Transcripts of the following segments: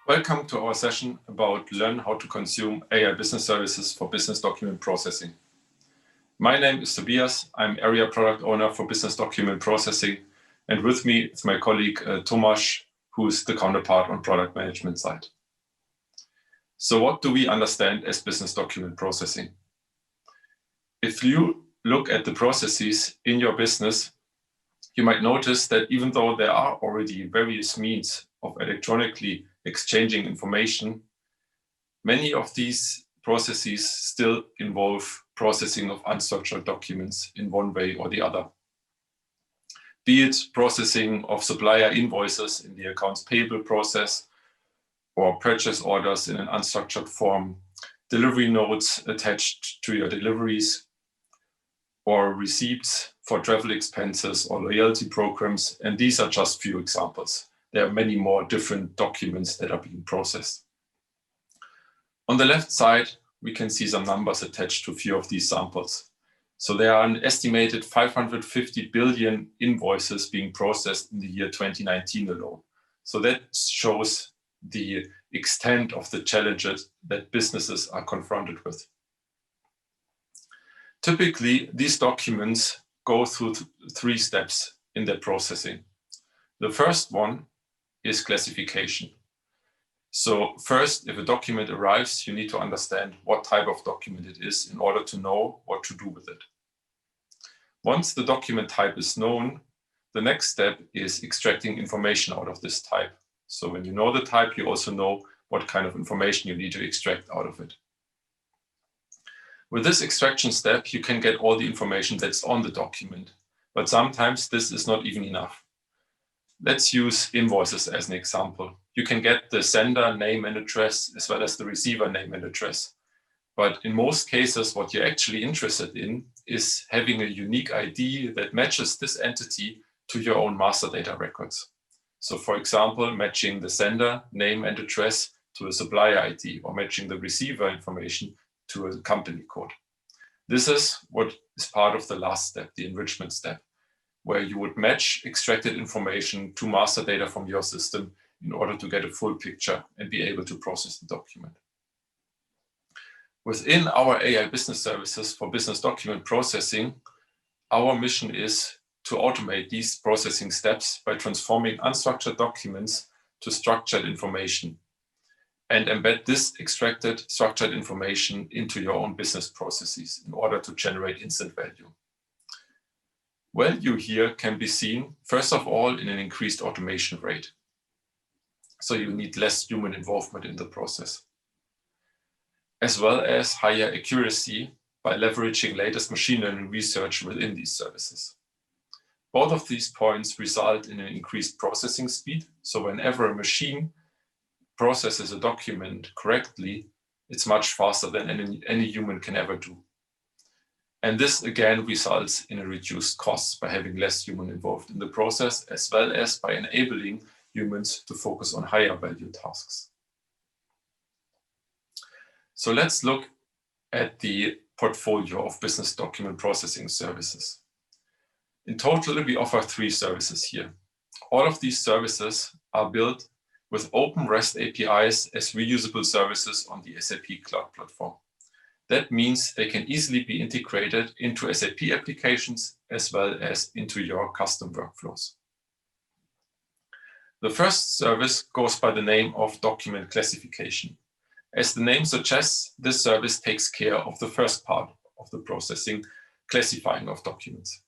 Welcome to our session about learn how to consume AI business services for business document processing. My name is Tobias. I'm Area Product Owner for Business Document Processing. And with me is my colleague Tomasz, who is the counterpart on product management side. So what do we understand as business document processing? If you look at the processes in your business, you might notice that even though there are already various means of electronically exchanging information, many of these processes still involve processing of unstructured documents in one way or the other. Be it processing of supplier invoices in the accounts payable process, or purchase orders in an unstructured form, delivery notes attached to your deliveries, or receipts for travel expenses or loyalty programs, and these are just few examples. There are many more different documents that are being processed. On the left side, we can see some numbers attached to a few of these samples. So there are an estimated 550 billion invoices being processed in the year 2019 alone. So that shows the extent of the challenges that businesses are confronted with. Typically, these documents go through three steps in their processing. The first one is classification. So first, if a document arrives, you need to understand what type of document it is in order to know what to do with it. Once the document type is known, the next step is extracting information out of this type. So when you know the type, you also know what kind of information you need to extract out of it. With this extraction step, you can get all the information that's on the document, but sometimes this is not even enough. Let's use invoices as an example. You can get the sender name and address as well as the receiver name and address. But in most cases, what you're actually interested in is having a unique ID that matches this entity to your own master data records. So for example, matching the sender name and address to a supplier ID or matching the receiver information to a company code. This is what is part of the last step, the enrichment step, where you would match extracted information to master data from your system in order to get a full picture and be able to process the document. Within our AI business services for business document processing, our mission is to automate these processing steps by transforming unstructured documents to structured information and embed this extracted structured information into your own business processes in order to generate instant value. Value here can be seen, first of all, in an increased automation rate. So you need less human involvement in the process, as well as higher accuracy by leveraging latest machine learning research within these services. Both of these points result in an increased processing speed. So whenever a machine processes a document correctly, it's much faster than any human can ever do. And this again results in a reduced cost by having less human involved in the process, as well as by enabling humans to focus on higher value tasks. So let's look at the portfolio of business document processing services. In total, we offer 3 services here. All of these services are built with open REST APIs as reusable services on the SAP Cloud Platform. That means they can easily be integrated into SAP applications as well as into your custom workflows. The first service goes by the name of document classification. As the name suggests, this service takes care of the first part of the processing, classifying of documents.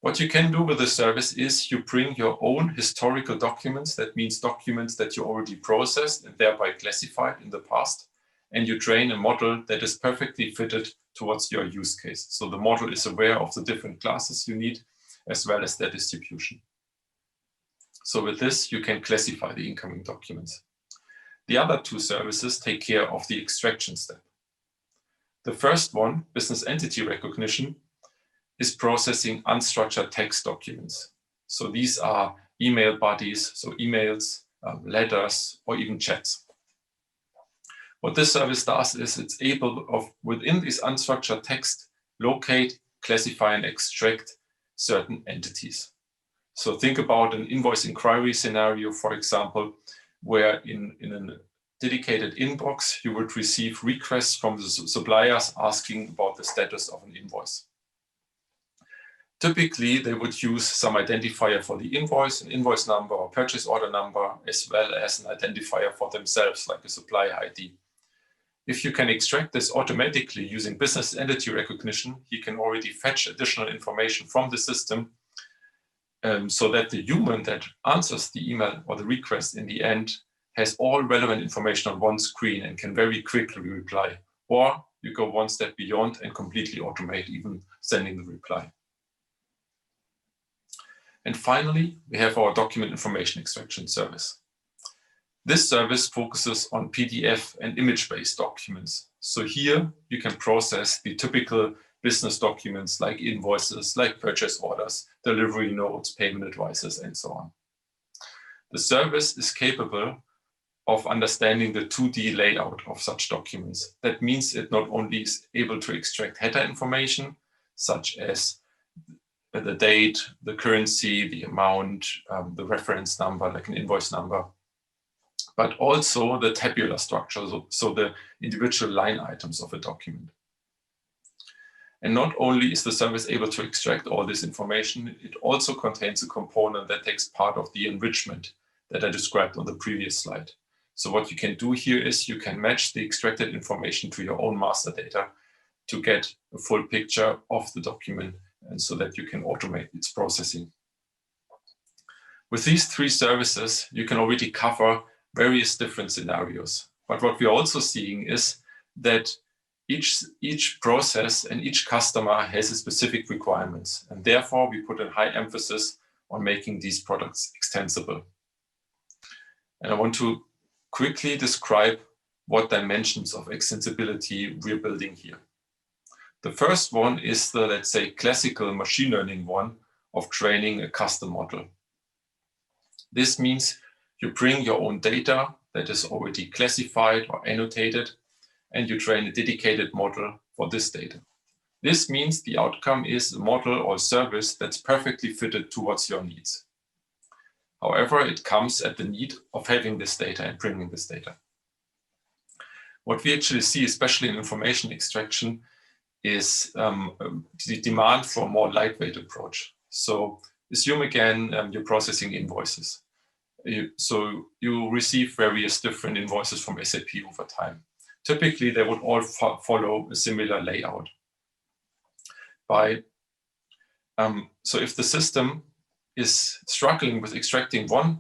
What you can do with the service is you bring your own historical documents, that means documents that you already processed and thereby classified in the past, and you train a model that is perfectly fitted towards your use case. So the model is aware of the different classes you need, as well as their distribution. So with this, you can classify the incoming documents. The other 2 services take care of the extraction step. The first one, business entity recognition, is processing unstructured text documents. So these are email bodies, so emails, letters, or even chats. What this service does is it's able of, within this unstructured text, locate, classify, and extract certain entities. So think about an invoice inquiry scenario, for example, where in a dedicated inbox, you would receive requests from the suppliers asking about the status of an invoice. Typically, they would use some identifier for the invoice, an invoice number or purchase order number, as well as an identifier for themselves, like a supplier ID. If you can extract this automatically using business entity recognition, you can already fetch additional information from the system so that the human that answers the email or the request in the end has all relevant information on one screen and can very quickly reply. Or you go one step beyond and completely automate even sending the reply. And finally, we have our document information extraction service. This service focuses on PDF and image-based documents. So here you can process the typical business documents like invoices, like purchase orders, delivery notes, payment advices, and so on. The service is capable of understanding the 2D layout of such documents. That means it not only is able to extract header information, such as the date, the currency, the amount, the reference number, like an invoice number, but also the tabular structure, so the individual line items of a document. And not only is the service able to extract all this information, it also contains a component that takes part of the enrichment that I described on the previous slide. So what you can do here is you can match the extracted information to your own master data to get a full picture of the document, and so that you can automate its processing. With these three services, you can already cover various different scenarios. But what we're also seeing is that each process and each customer has a specific requirements, and therefore we put a high emphasis on making these products extensible. And I want to quickly describe what dimensions of extensibility we're building here. The first one is the, let's say, classical machine learning one of training a custom model. This means you bring your own data that is already classified or annotated, and you train a dedicated model for this data. This means the outcome is a model or service that's perfectly fitted towards your needs. However, it comes at the need of having this data and bringing this data. What we actually see, especially in information extraction, is the demand for a more lightweight approach. So assume again, you're processing invoices. So you receive various different invoices from SAP over time. Typically, they would all follow a similar layout. So if the system is struggling with extracting one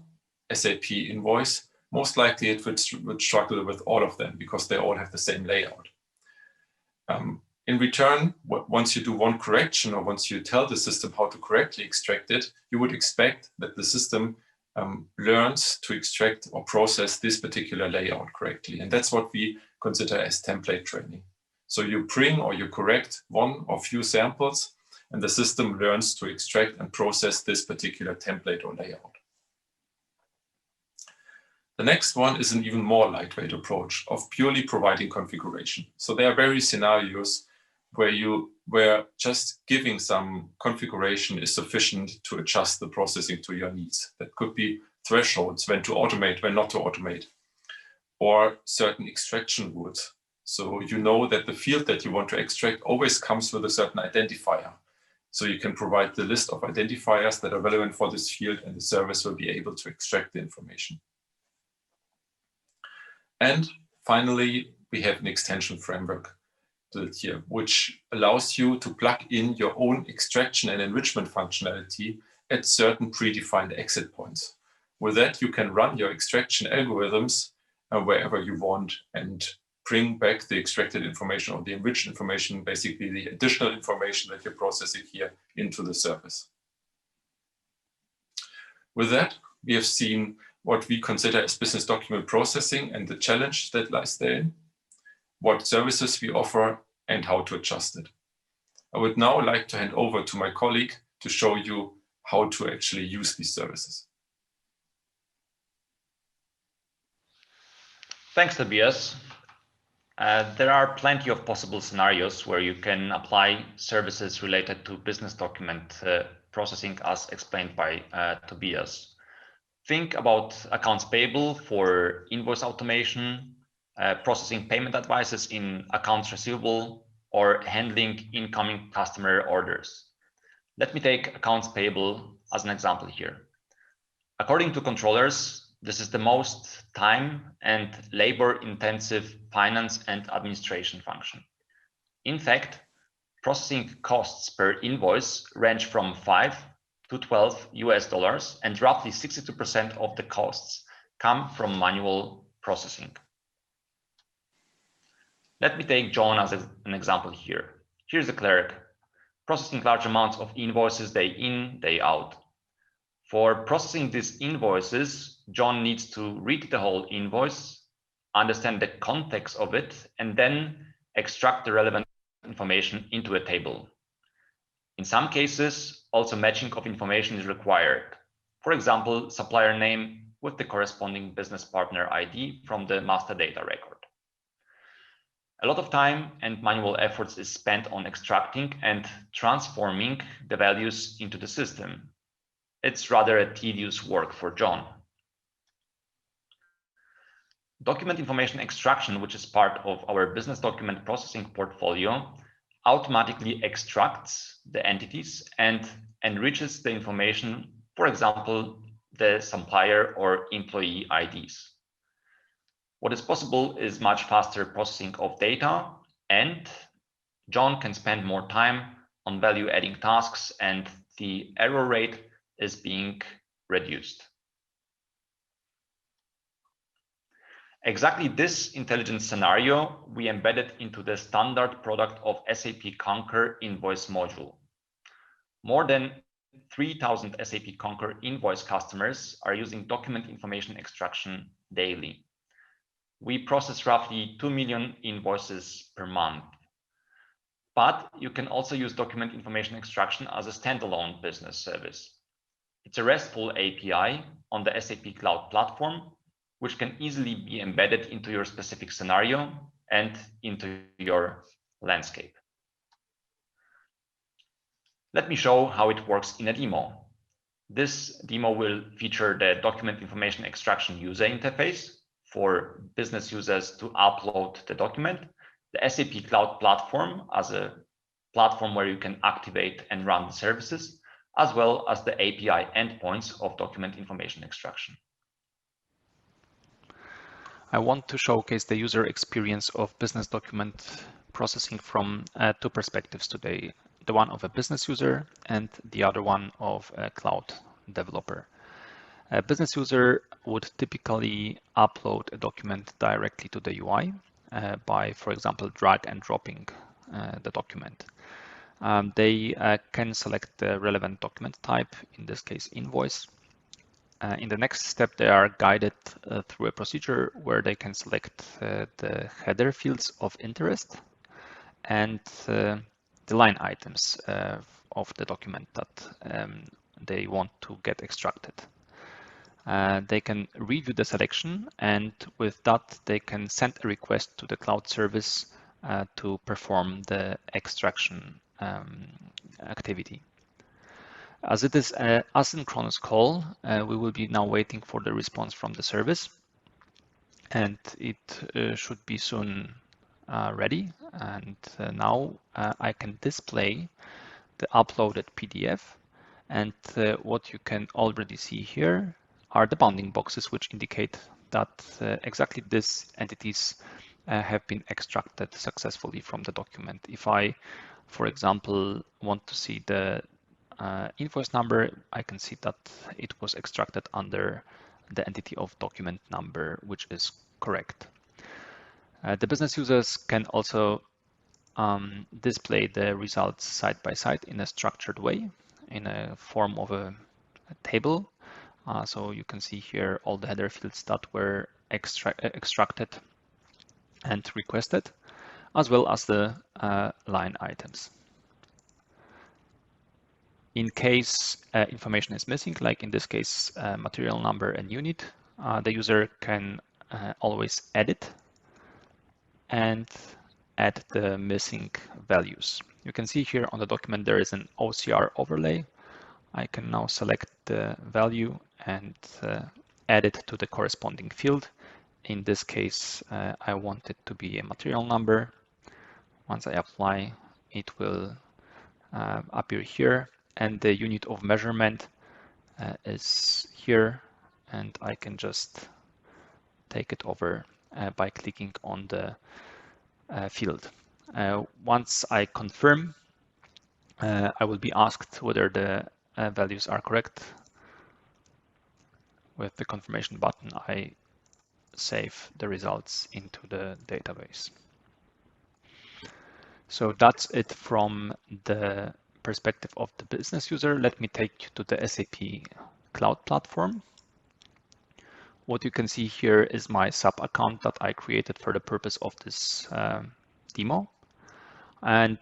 SAP invoice, most likely it would struggle with all of them because they all have the same layout. In return, once you do one correction or once you tell the system how to correctly extract it, you would expect that the system learns to extract or process this particular layout correctly. And that's what we consider as template training. So you bring or you correct one or few samples, and the system learns to extract and process this particular template or layout. The next one is an even more lightweight approach of purely providing configuration. So there are various scenarios where just giving some configuration is sufficient to adjust the processing to your needs. That could be thresholds, when to automate, when not to automate, or certain extraction rules. So you know that the field that you want to extract always comes with a certain identifier. So you can provide the list of identifiers that are relevant for this field, and the service will be able to extract the information. And finally, we have an extension framework built here, which allows you to plug in your own extraction and enrichment functionality at certain predefined exit points. With that, you can run your extraction algorithms wherever you want and bring back the extracted information or the enriched information, basically the additional information that you're processing here, into the service. With that, we have seen what we consider as business document processing and the challenge that lies therein, what services we offer, and how to adjust it. I would now like to hand over to my colleague to show you how to actually use these services. Thanks, Tobias. There are plenty of possible scenarios where you can apply services related to business document processing as explained by Tobias. Think about accounts payable for invoice automation, processing payment advices in accounts receivable, or handling incoming customer orders. Let me take accounts payable as an example here. According to controllers, this is the most time and labor-intensive finance and administration function. In fact, processing costs per invoice range from $5 to $12 and roughly 62% of the costs come from manual processing. Let me take John as an example here. Here's a clerk processing large amounts of invoices day in, day out. For processing these invoices, John needs to read the whole invoice, understand the context of it, and then extract the relevant information into a table. In some cases, also matching of information is required. For example, supplier name with the corresponding business partner ID from the master data record. A lot of time and manual efforts is spent on extracting and transforming the values into the system. It's rather a tedious work for John. Document information extraction, which is part of our business document processing portfolio, automatically extracts the entities and enriches the information, for example, the supplier or employee IDs. What is possible is much faster processing of data, and John can spend more time on value-adding tasks, and the error rate is being reduced. Exactly this intelligent scenario we embedded into the standard product of SAP Concur Invoice module. More than 3,000 SAP Concur Invoice customers are using document information extraction daily. We process roughly 2 million invoices per month. But you can also use document information extraction as a standalone business service. It's a RESTful API on the SAP Cloud Platform, which can easily be embedded into your specific scenario and into your landscape. Let me show how it works in a demo. This demo will feature the document information extraction user interface for business users to upload the document, the SAP Cloud Platform as a platform where you can activate and run the services, as well as the API endpoints of document information extraction. I want to showcase the user experience of business document processing from two perspectives today, the one of a business user and the other one of a cloud developer. A business user would typically upload a document directly to the UI by, for example, drag and dropping the document. They can select the relevant document type, in this case, invoice. In the next step, they are guided through a procedure where they can select the header fields of interest and the line items of the document that they want to get extracted. They can review the selection, and with that, they can send a request to the cloud service to perform the extraction activity. As it is an asynchronous call, we will be now waiting for the response from the service, and it should be soon ready. And now I can display the uploaded PDF, and what you can already see here are the bounding boxes, which indicate that exactly these entities have been extracted successfully from the document. If I, for example, want to see the invoice number, I can see that it was extracted under the entity of document number, which is correct. The business users can also display the results side by side in a structured way, in a form of a table. So you can see here all the header fields that were extracted and requested, as well as the line items. In case information is missing, like in this case, material number and unit, the user can always edit and add the missing values. You can see here on the document there is an OCR overlay. I can now select the value and add it to the corresponding field. In this case, I want it to be a material number. Once I apply, it will appear here, and the unit of measurement is here, and I can just take it over by clicking on the field. Once I confirm, I will be asked whether the values are correct. With the confirmation button, I save the results into the database. So that's it from the perspective of the business user. Let me take you to the SAP Cloud Platform. What you can see here is my SAP account that I created for the purpose of this demo. And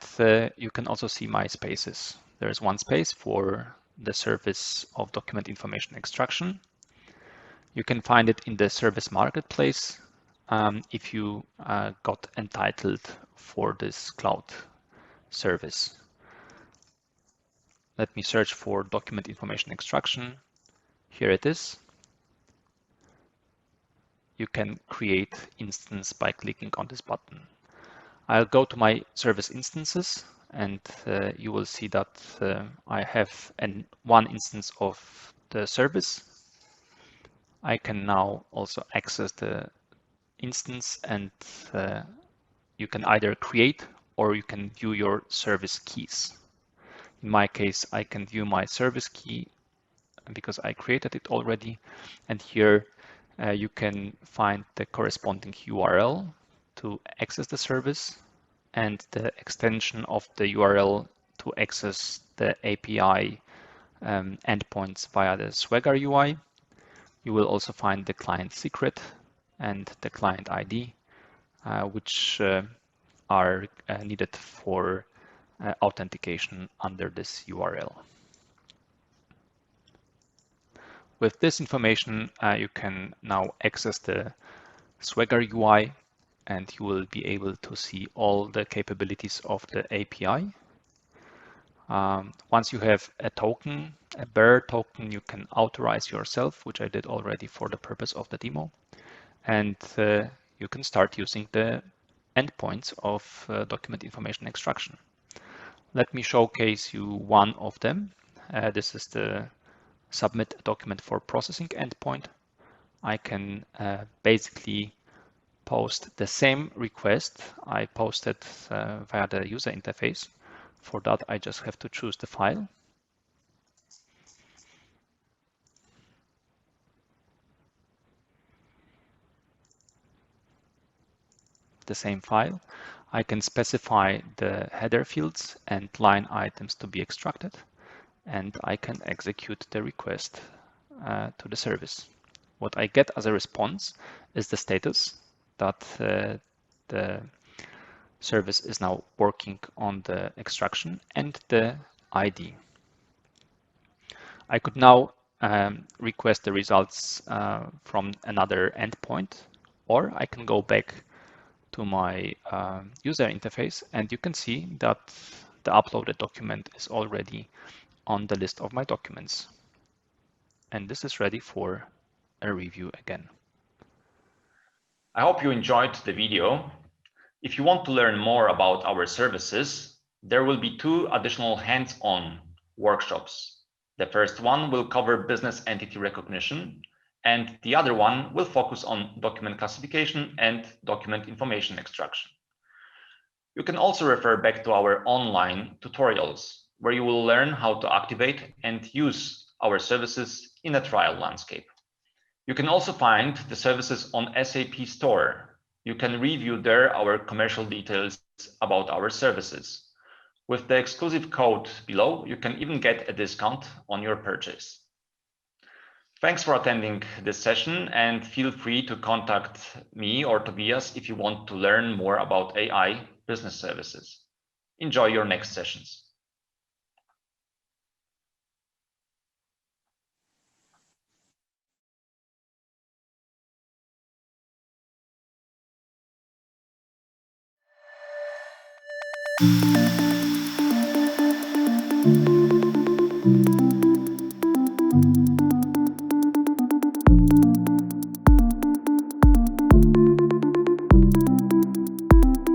you can also see my spaces. There's one space for the service of document information extraction. You can find it in the service marketplace if you got entitled for this cloud service. Let me search for document information extraction. Here it is. You can create instance by clicking on this button. I'll go to my service instances, and you will see that I have one instance of the service. I can now also access the instance, and you can either create or you can view your service keys. In my case, I can view my service key because I created it already, and here you can find the corresponding URL to access the service and the extension of the URL to access the API endpoints via the Swagger UI. You will also find the client secret and the client ID, which are needed for authentication under this URL. With this information, you can now access the Swagger UI, and you will be able to see all the capabilities of the API. Once you have a token, a bearer token, you can authorize yourself, which I did already for the purpose of the demo. And you can start using the endpoints of document information extraction. Let me showcase you one of them. This is the submit a document for processing endpoint. I can basically post the same request I posted via the user interface. For that, I just have to choose the file. The same file. I can specify the header fields and line items to be extracted, and I can execute the request to the service. What I get as a response is the status that the service is now working on the extraction and the ID. I could now request the results from another endpoint, or I can go back to my user interface, and you can see that the uploaded document is already on the list of my documents. And this is ready for a review again. I hope you enjoyed the video. If you want to learn more about our services, there will be 2 additional hands-on workshops. The first one will cover business entity recognition, and the other one will focus on document classification and document information extraction. You can also refer back to our online tutorials, where you will learn how to activate and use our services in a trial landscape. You can also find the services on SAP Store. You can review there our commercial details about our services. With the exclusive code below, you can even get a discount on your purchase. Thanks for attending this session, and feel free to contact me or Tobias if you want to learn more about AI business services. Enjoy your next sessions.